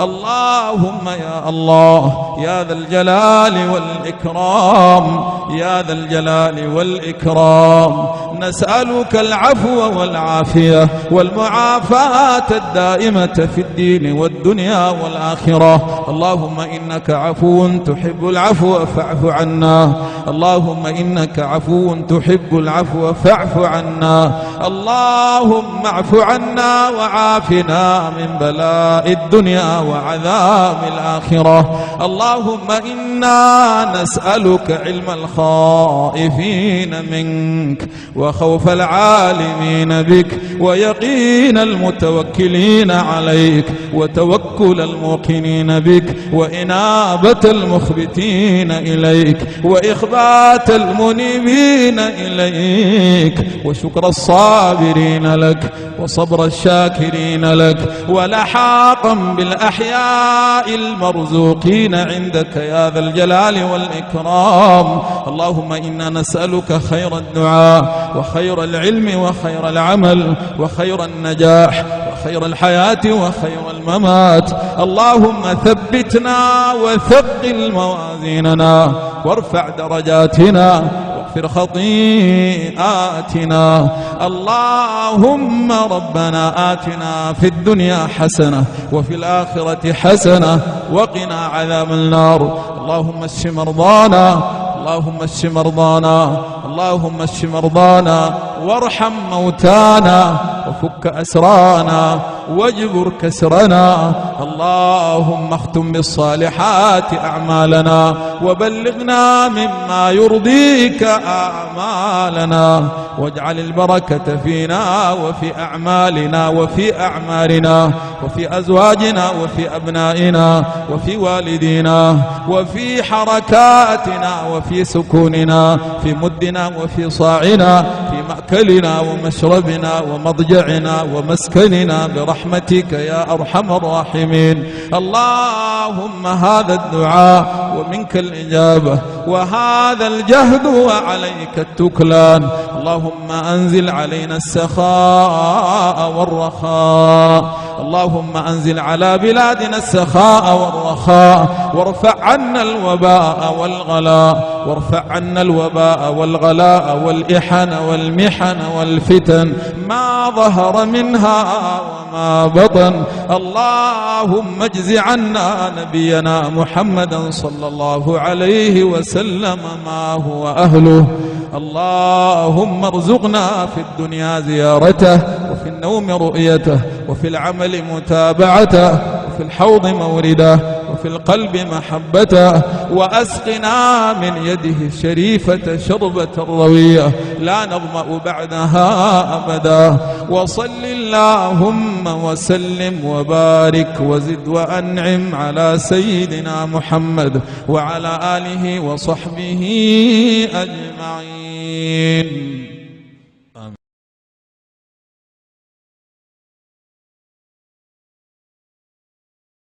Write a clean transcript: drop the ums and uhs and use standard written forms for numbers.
اللهم يا الله يا ذا الجلال والإكرام، يا ذا الجلال والإكرام، نسألك العفو والعافية والمعافاة الدائمة في الدين والدنيا والآخرة. اللهم إنك عفو تحب العفو فاعف عنا، اللهم إنك عفو تحب العفو فاعف عنا. اللهم اعف عنا وعافنا من بلاء الدنيا وعذاب الآخرة. اللهم إنا نسألك علم الخائفين منك وخوف العالمين بك ويقين المتوكلين عليك وتوكل الموقنين بك وإنابة المخبتين إليك وإخبات المنيبين إليك وشكر الصابرين لك وصبر الشاكرين لك ولحاقا بالأحياء المرزوقين عندك يا ذا الجلال والإكرام. اللهم إنا نسألك خير الدعاء وخير العلم وخير العمل وخير النجاح وخير الحياة وخير الممات. اللهم ثبتنا وثقل موازيننا وارفع درجاتنا واغفر خطيئاتنا. اللهم ربنا آتنا في الدنيا حسنة وفي الآخرة حسنة وقنا عذاب النار. اللهم اشف مرضانا، اللهم اشف مرضانا، اللهم اشف مرضانا وارحم موتانا وفك أسرانا واجبر كسرنا. اللهم اختم بالصالحات أعمالنا وبلغنا مما يرضيك أعمالنا واجعل البركة فينا وفي أعمالنا وفي أعمارنا وفي أزواجنا وفي أبنائنا وفي والدينا وفي حركاتنا وفي سكوننا في مدنا وفي صاعنا في مأكلنا ومشربنا ومضجعنا ومسكننا برحمتك يا أرحم الراحمين. اللهم هذا الدعاء ومنك الإجابة وهذا الجهد وعليك التكلان. اللهم أنزل علينا السخاء والرخاء، اللهم أنزل على بلادنا السخاء والرخاء وارفع عنا الوباء والغلاء، وارفع عنا الوباء والغلاء والإحن والمحن والفتن ما ظهر منها وما بطن. اللهم اجز عنا نبينا محمدا صلى الله عليه وسلم ما هو أهله. اللهم ارزقنا في الدنيا زيارته وفي النوم رؤيته وفي العمل متابعته وفي الحوض مورده وفي القلب محبته وأسقنا من يده الشريفة شربة روية لا نظمأ بعدها أبدا. وصل اللهم وسلم وبارك وزد وأنعم على سيدنا محمد وعلى آله وصحبه أجمعين.